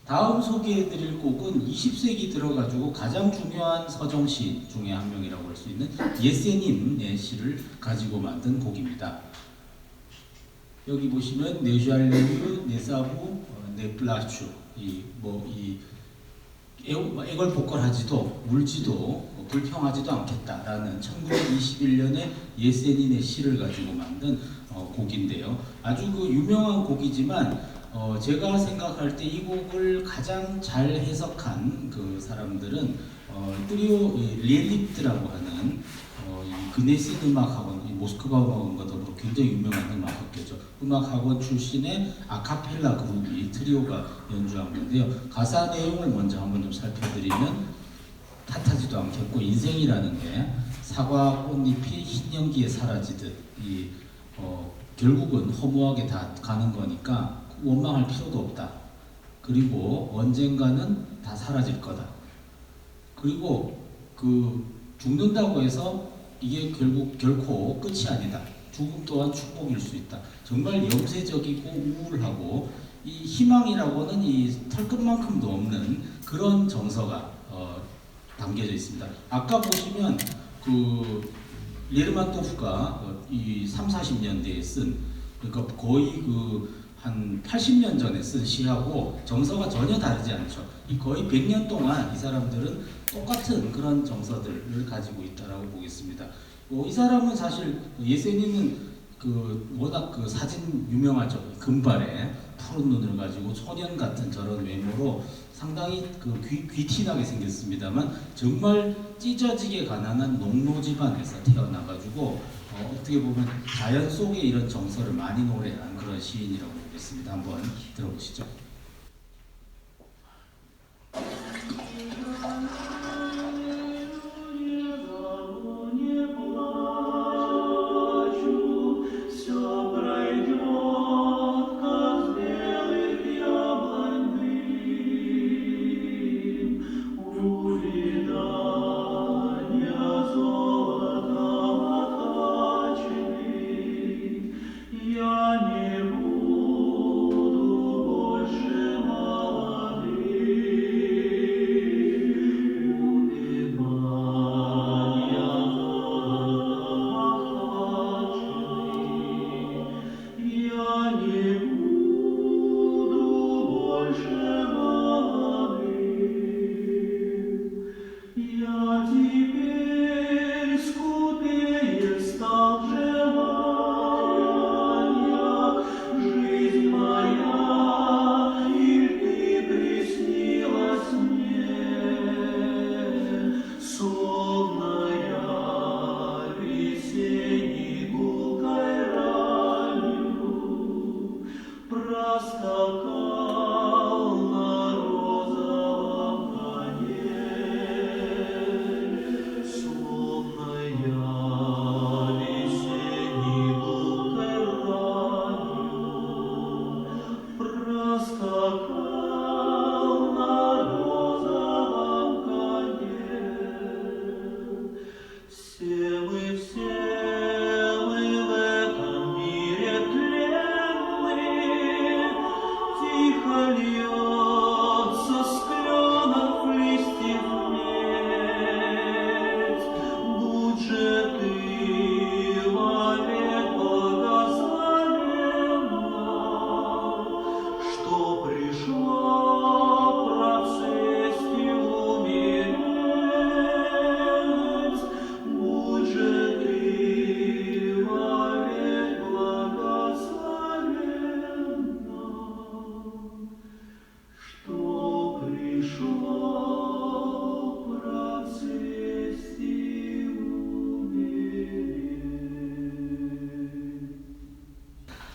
다음 소개해드릴 곡은 20세기 들어가지고 가장 중요한 서정시 중에 한 명이라고 할 수 있는 예세님의 시를 가지고 만든 곡입니다. 여기 보시면 네샬르, 네사부, 네플라추 이 애걸복걸하지도 울지도 불평하지도 않겠다라는 1921년에 예세닌의 시를 가지고 만든 곡인데요. 아주 그 유명한 곡이지만 제가 생각할 때 이 곡을 가장 잘 해석한 그 사람들은 트리오 리엘리트라고 하는 이 그네신 음악학원, 모스크바 음악원과 더불어 굉장히 유명한 음악학교죠. 음악학원 출신의 아카펠라 그룹이 트리오가 연주한 건데요. 가사 내용을 먼저 한번 좀 살펴드리면 탓하지도 않겠고 인생이라는 게 사과 꽃잎이 흰 연기에 사라지듯 결국은 허무하게 다 가는 거니까 원망할 필요도 없다. 그리고 언젠가는 다 사라질 거다. 그리고 죽는다고 해서 이게 결코 끝이 아니다. 죽음 또한 축복일 수 있다. 정말 염세적이고 우울하고 이 희망이라고는 이 털끝만큼도 없는 그런 정서가 담겨져 있습니다. 아까 보시면 레르만토프가 이 3, 40년대에 쓴 그러니까 거의 한 80년 전에 쓴 시하고 정서가 전혀 다르지 않죠. 거의 100년 동안 이 사람들은 똑같은 그런 정서들을 가지고 있다라고 보겠습니다. 이 사람은 사실 예세닌은 워낙 사진 유명하죠. 금발에 푸른 눈을 가지고 소년 같은 저런 외모로 상당히 귀티나게 생겼습니다만 정말 찢어지게 가난한 농노 집안에서 태어나가지고 어떻게 보면 자연 속의 이런 정서를 많이 노래한 그런 시인이라고 보겠습니다. 한번 들어보시죠.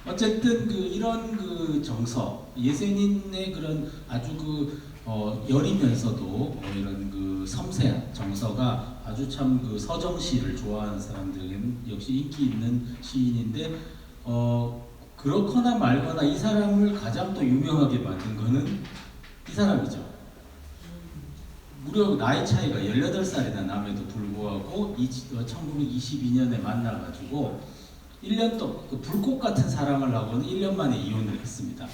어쨌든 이런 정서, 예세닌의 그런 아주 여리면서도 이런 섬세한 정서가 아주 참 서정시를 좋아하는 사람들에게는 역시 인기 있는 시인인데 그렇거나 말거나 이 사람을 가장 또 유명하게 만든 거는 이 사람이죠. 무려 나이 차이가 18살이나 남에도 불구하고 1922년에 만나가지고 1년 동안 불꽃 같은 사랑을 하고는 1년 만에 이혼을 했습니다.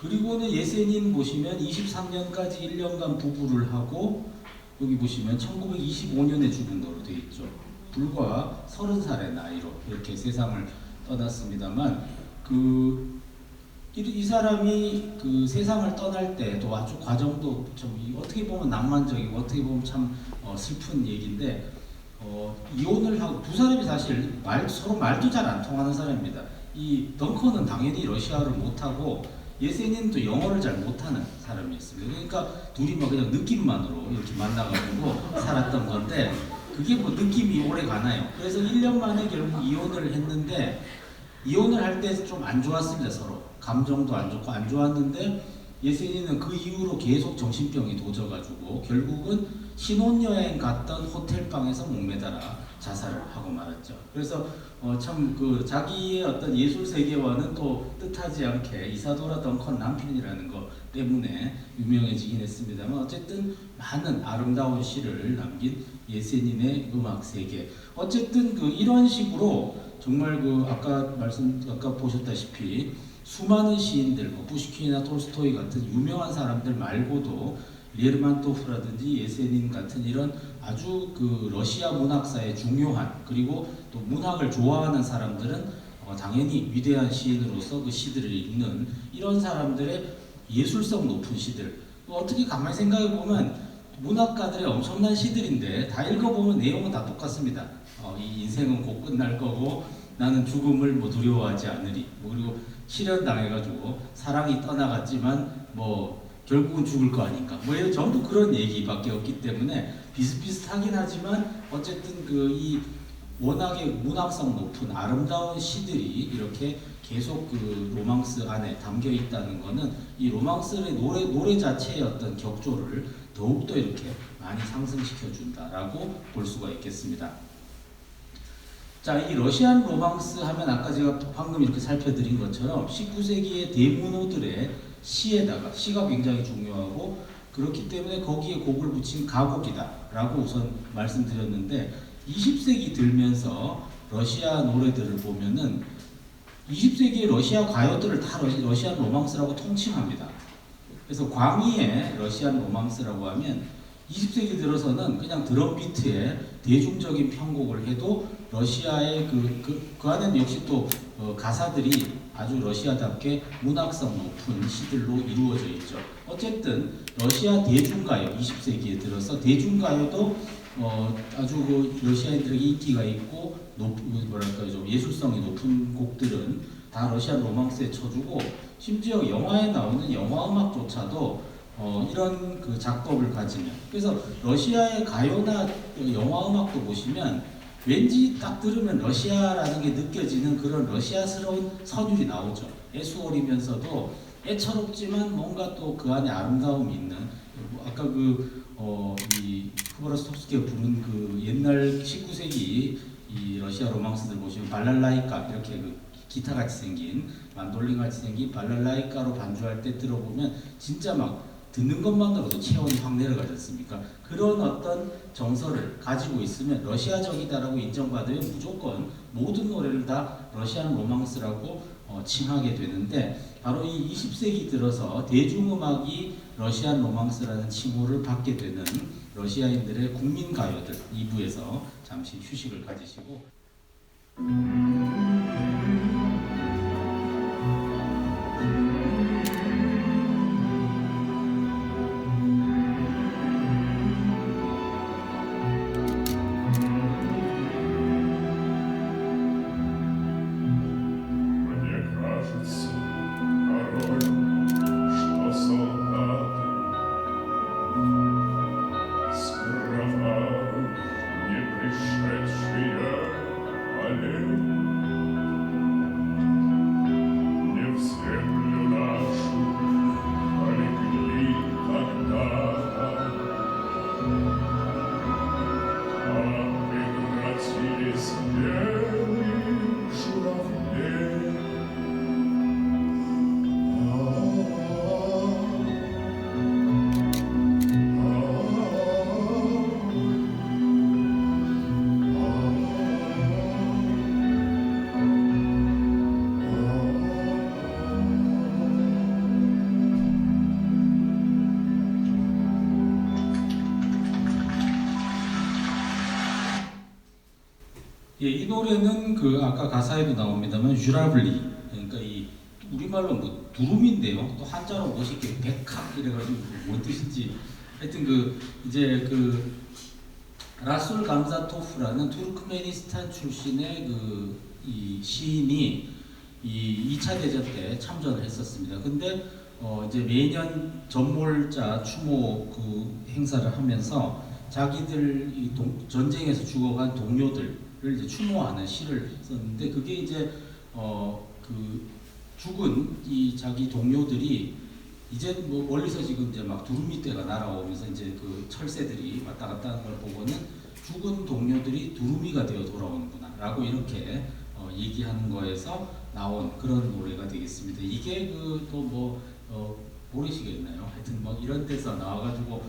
그리고는 예세닌 보시면 23년까지 1년간 부부를 하고 여기 보시면 1925년에 죽은 거로 되어 있죠. 불과 30살의 나이로 이렇게 세상을 떠났습니다만 이 사람이 그 세상을 떠날 때도 아주 과정도 좀 어떻게 보면 낭만적이고 어떻게 보면 참 슬픈 얘기인데 이혼을 하고 두 사람이 사실 서로 말도 잘 안 통하는 사람입니다. 이 덩컨은 당연히 러시아를 못하고 예세닌도 영어를 잘 못하는 사람이었습니다. 그러니까 둘이 뭐 그냥 느낌만으로 이렇게 만나가지고 살았던 건데 그게 뭐 느낌이 오래 가나요? 그래서 1년 만에 결국 이혼을 했는데 이혼을 할 때 좀 안 좋았습니다. 서로 감정도 안 좋고 안 좋았는데 예세닌은 그 이후로 계속 정신병이 도져가지고 결국은 신혼여행 갔던 호텔방에서 목매달아 자살을 하고 말았죠. 그래서 참 그 자기의 어떤 예술 세계와는 또 뜻하지 않게 이사도라 덩컨 남편이라는 것 때문에 유명해지긴 했습니다만 어쨌든 많은 아름다운 시를 남긴 예세닌의 음악 세계. 어쨌든 이런 식으로 정말 아까 보셨다시피 수많은 시인들, 푸시킨이나 톨스토이 같은 유명한 사람들 말고도 레르만토프라든지 예세닌 같은 이런 아주 러시아 문학사의 중요한 그리고 또 문학을 좋아하는 사람들은 당연히 위대한 시인으로서 그 시들을 읽는 이런 사람들의 예술성 높은 시들 어떻게 가만히 생각해 보면 문학가들의 엄청난 시들인데 다 읽어보면 내용은 다 똑같습니다. 이 인생은 곧 끝날 거고 나는 죽음을 두려워하지 않으리 그리고 실현당해가지고 사랑이 떠나갔지만 결국은 죽을 거 아닌가 이런 전부 그런 얘기밖에 없기 때문에 비슷비슷하긴 하지만 어쨌든 이 워낙에 문학성 높은 아름다운 시들이 이렇게 계속 로망스 안에 담겨 있다는 거는 이 로망스의 노래 자체의 어떤 격조를 더욱더 이렇게 많이 상승시켜 준다라고 볼 수가 있겠습니다. 자, 이 러시안 로망스 하면 아까 제가 방금 이렇게 살펴드린 것처럼 19세기의 대문호들의 시에다가 시가 굉장히 중요하고 그렇기 때문에 거기에 곡을 붙인 가곡이다라고 우선 말씀드렸는데 20세기 들면서 러시아 노래들을 보면은 20세기의 러시아 가요들을 다 러시안 로망스라고 통칭합니다. 그래서 광희의 러시안 로망스라고 하면 20세기 들어서는 그냥 드럼 비트에 대중적인 편곡을 해도 러시아의 그 안에는 역시 또 가사들이 아주 러시아답게 문학성 높은 시들로 이루어져 있죠. 어쨌든 러시아 대중가요 20세기에 들어서 대중가요도 아주 러시아인들에게 인기가 있고 좀 예술성이 높은 곡들은 다 러시안 로망스에 쳐주고 심지어 영화에 나오는 영화 음악조차도 이런 작법을 가지면 그래서 러시아의 가요나 영화 음악도 보시면 왠지 딱 들으면 러시아라는 게 느껴지는 그런 러시아스러운 선율이 나오죠. 애수어리면서도 애처롭지만 뭔가 또 그 안에 아름다움이 있는 아까 이 후보라스톱스키가 부른 옛날 19세기 이 러시아 로망스들 보시면 발랄라이카 이렇게 기타 같이 생긴 만돌린 같이 생긴 발랄라이카로 반주할 때 들어보면 진짜 막 듣는 것만으로도 체온이 확 내려가지 않습니까? 그런 어떤 정서를 가지고 있으면 러시아적이다라고 인정받으면 무조건 모든 노래를 다 러시안 로망스라고 칭하게 되는데 바로 이 20세기 들어서 대중음악이 러시안 로망스라는 칭호를 받게 되는 러시아인들의 국민가요들 2부에서 잠시 휴식을 가지시고 Не пришедшие аллеи 예, 이 노래는 그 아까 가사에도 나옵니다만 쥬라블리, 그러니까 이 우리말로 뭐 두루미인데요. 또 한자로 멋있게 백합 이래가지고 뭔 뜻인지 하여튼 그 이제 그 라술 감자토프라는 투르크메니스탄 출신의 그 이 시인이 이 2차 대전 때 참전을 했었습니다. 근데 이제 매년 전몰자 추모 그 행사를 하면서 자기들 이 전쟁에서 죽어간 동료들을 이제 추모하는 시를 썼는데 그게 이제 그 죽은 이 자기 동료들이 이제 뭐 멀리서 지금 이제 막 두루미 떼가 날아오면서 이제 그 철새들이 왔다 갔다 하는 걸 보고는 죽은 동료들이 두루미가 되어 돌아오는구나라고 이렇게 얘기하는 거에서 나온 그런 노래가 되겠습니다. 이게 그 또 뭐 모르시겠나요? 하여튼 뭐 이런 데서 나와가지고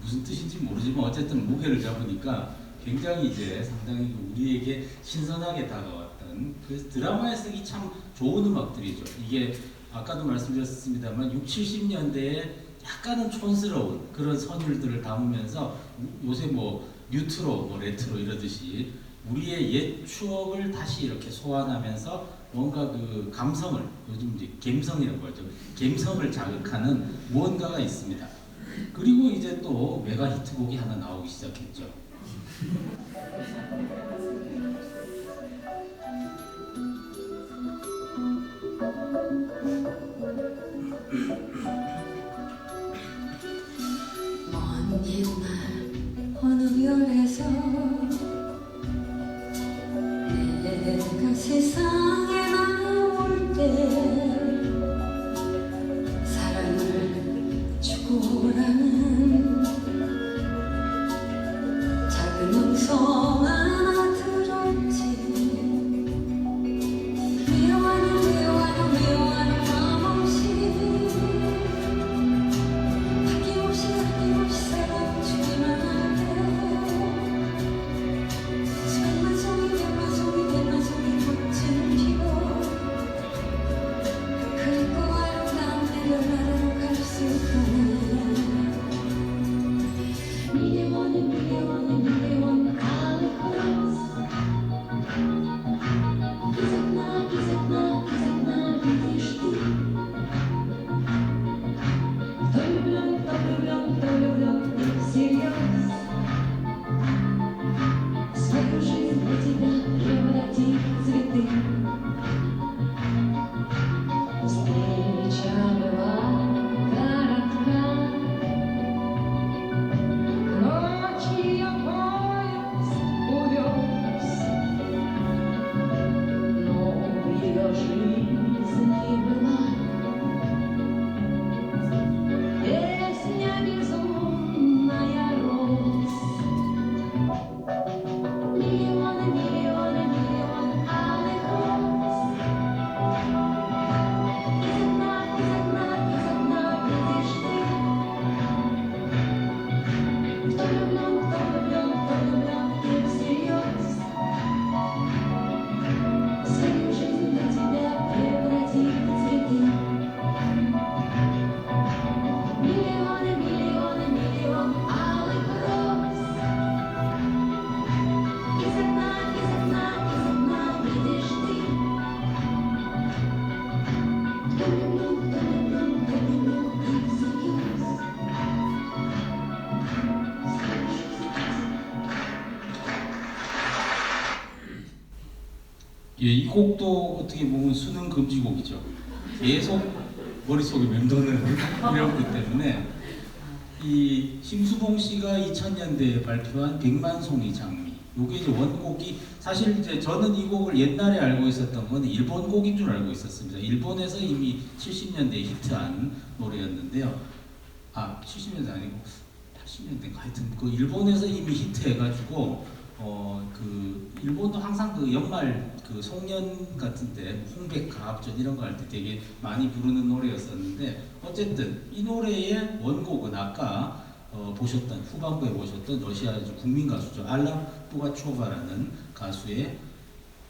무슨 뜻인지 모르지만 어쨌든 무게를 잡으니까 굉장히 이제 상당히 우리에게 신선하게 다가왔던 그래서 드라마에 쓰기 참 좋은 음악들이죠. 이게 아까도 말씀드렸습니다만 6, 70년대에 약간은 촌스러운 그런 선율들을 담으면서 요새 뭐 뉴트로, 뭐 레트로 이러듯이 우리의 옛 추억을 다시 이렇게 소환하면서 뭔가 그 감성을 요즘 이제 갬성이라고 하죠. 갬성을 자극하는 무언가가 있습니다. 그리고 이제 또 메가 히트곡이 하나 나오기 시작했죠. 먼 옛날 어느 별에서 내가 세상에 나올 때 사랑을 주고라는 작은 음성 하나 들었지. 미워하는 맘없이 아낌없이 사랑 주기만 하네. 백마송이 꽃은 피고 그리고 아름다운 해변 아래로 갈 수 있다네. 미래원 알코스 Из окна видишь ты. Кто влюблен всерьез. Свою жизнь для тебя преврати в цветы. Встреча была коротка. Прочь ее поезд увез. Но в ее жизни была песня безумная роз. Миллион алых роз. Из окна видишь ты. Кто влюблен и всерьез. Свою жизнь для тебя преврати в цветы. Миллион алых роз. Из окна видишь ты. Кто влюблен и всерьез. 예, 이 곡도 어떻게 보면 수능 금지곡이죠. 계속 머릿속에 맴도는 이런 것 때문에 이 심수봉 씨가 2000년대에 발표한 백만송이 장미 요게 이제 원곡이 사실 이제 저는 이 곡을 옛날에 알고 있었던 건 일본 곡인 줄 알고 있었습니다. 일본에서 이미 70년대에 히트한 노래였는데요. 아 70년대 아니고 80년대 하여튼 그 일본에서 이미 히트해가지고 그 일본도 항상 그 연말 그 송년 같은데 홍백 가합전 이런 거 할 때 되게 많이 부르는 노래였었는데 어쨌든 이 노래의 원곡은 아까 보셨던 후반부에 보셨던 러시아 국민 가수죠 알라 푸가초바라는 가수의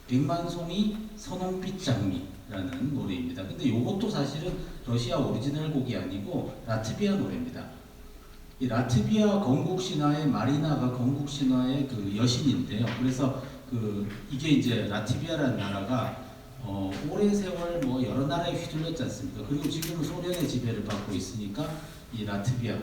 백만송이 선홍빛 장미라는 노래입니다. 근데 이것도 사실은 러시아 오리지널 곡이 아니고 라트비아 노래입니다. 이 라트비아 건국 신화의 마리나가 건국 신화의 그 여신인데요. 그래서 이게 이제 라트비아라는 나라가 오랜 세월 뭐 여러 나라에 휘둘렸지 않습니까? 그리고 지금은 소련의 지배를 받고 있으니까 이 라트비아,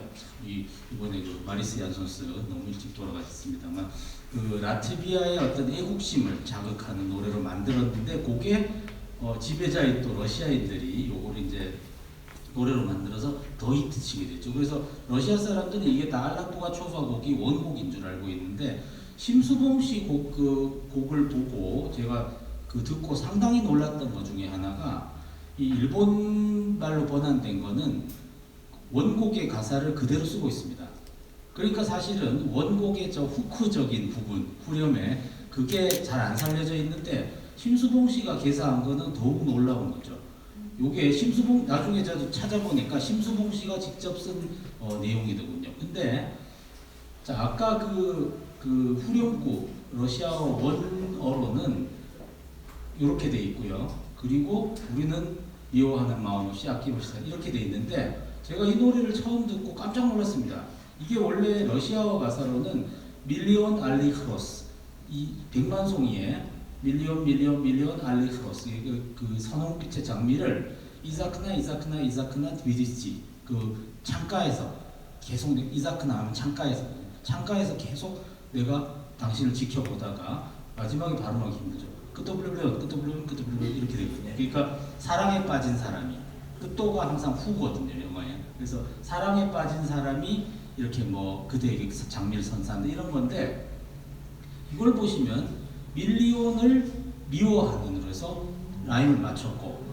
이번에 그 마리스 얀손스 너무 일찍 돌아가셨습니다만 그 라트비아의 어떤 애국심을 자극하는 노래로 만들었는데 그게 지배자인 또 러시아인들이 요걸 이제 노래로 만들어서 더 히트치게 됐죠. 그래서 러시아 사람들은 이게 다 알라 푸가초바 곡이 원곡인 줄 알고 있는데 심수봉 씨 곡을 보고 제가 듣고 상당히 놀랐던 것 중에 하나가 이 일본 말로 번안된 거는 원곡의 가사를 그대로 쓰고 있습니다. 그러니까 사실은 원곡의 저 후크적인 부분, 후렴에 그게 잘 안 살려져 있는데 심수봉 씨가 개사한 거는 더욱 놀라운 거죠. 요게 심수봉, 나중에 저도 찾아보니까 심수봉 씨가 직접 쓴 내용이더군요. 근데 자, 아까 그 후렴구 러시아어 원어로는 이렇게 돼 있고요. 그리고 우리는 미워하는 마음 없이 아낌없이 살 이렇게 돼 있는데 제가 이 노래를 처음 듣고 깜짝 놀랐습니다. 이게 원래 러시아어 가사로는 밀리온 알리크로스, 이 100만 송이에 밀리온 알리크로스, 그 선홍빛의 장미를 이자크나 드비디지, 그 창가에서 계속, 이자크나 하면 창가에서 계속 내가 당신을 지켜보다가 마지막에 발음하기 힘들죠. 끄떡블르블 이렇게 되거든요. 그러니까 사랑에 빠진 사람이, 끝도가 항상 후거든요, 영어에. 그래서 사랑에 빠진 사람이 이렇게 뭐 그대에게 장미를 선사한다 이런 건데, 이걸 보시면 밀리온을 미워하는으로 해서 라임을 맞췄고,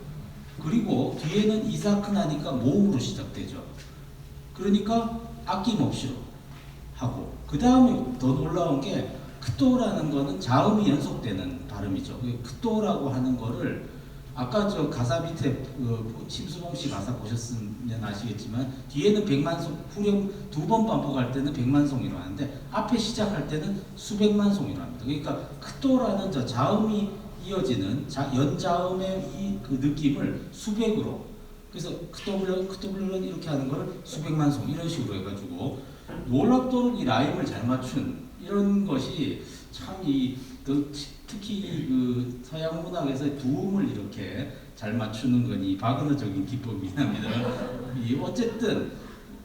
그리고 뒤에는 이자크나니까 모음으로 시작되죠. 그러니까 아낌없이로 하고, 그 다음에 더 놀라운 게 크토라는 거는 자음이 연속되는 발음이죠. 크토라고 하는 거를 아까 저 가사 밑에 심수봉 씨 가사 보셨으면 아시겠지만 뒤에는 100만송, 후렴 2번 반복할 때는 100만송이로 하는데 앞에 시작할 때는 수백만 송이로 합니다. 그러니까 크토라는 저 자음이 이어지는 연자음의 그 느낌을 수백으로, 그래서 크토블런 이렇게 하는 거를 수백만 송 이런 식으로 해가지고 놀랍도록 이 라임을 잘 맞춘 이런 것이 참 특히 그 서양 문학에서 두음을 이렇게 잘 맞추는 건 이 바그너적인 기법이긴 합니다. 어쨌든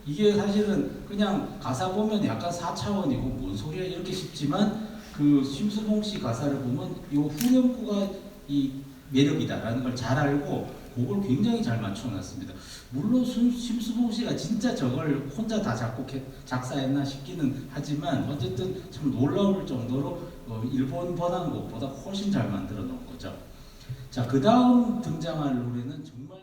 이게 사실은 그냥 가사 보면 약간 4차원이고 뭔 소리야 이렇게 싶지만 그 심수봉 씨 가사를 보면 이 후렴구가 이 매력이다라는 걸 잘 알고 곡을 굉장히 잘 맞춰놨습니다. 물론 심수봉 씨가 진짜 저걸 혼자 다 작사했나 싶기는 하지만 어쨌든 참 놀라울 정도로 일본 번안곡보다 훨씬 잘 만들어 놓은 거죠. 자, 그 다음 등장할 노래는 정말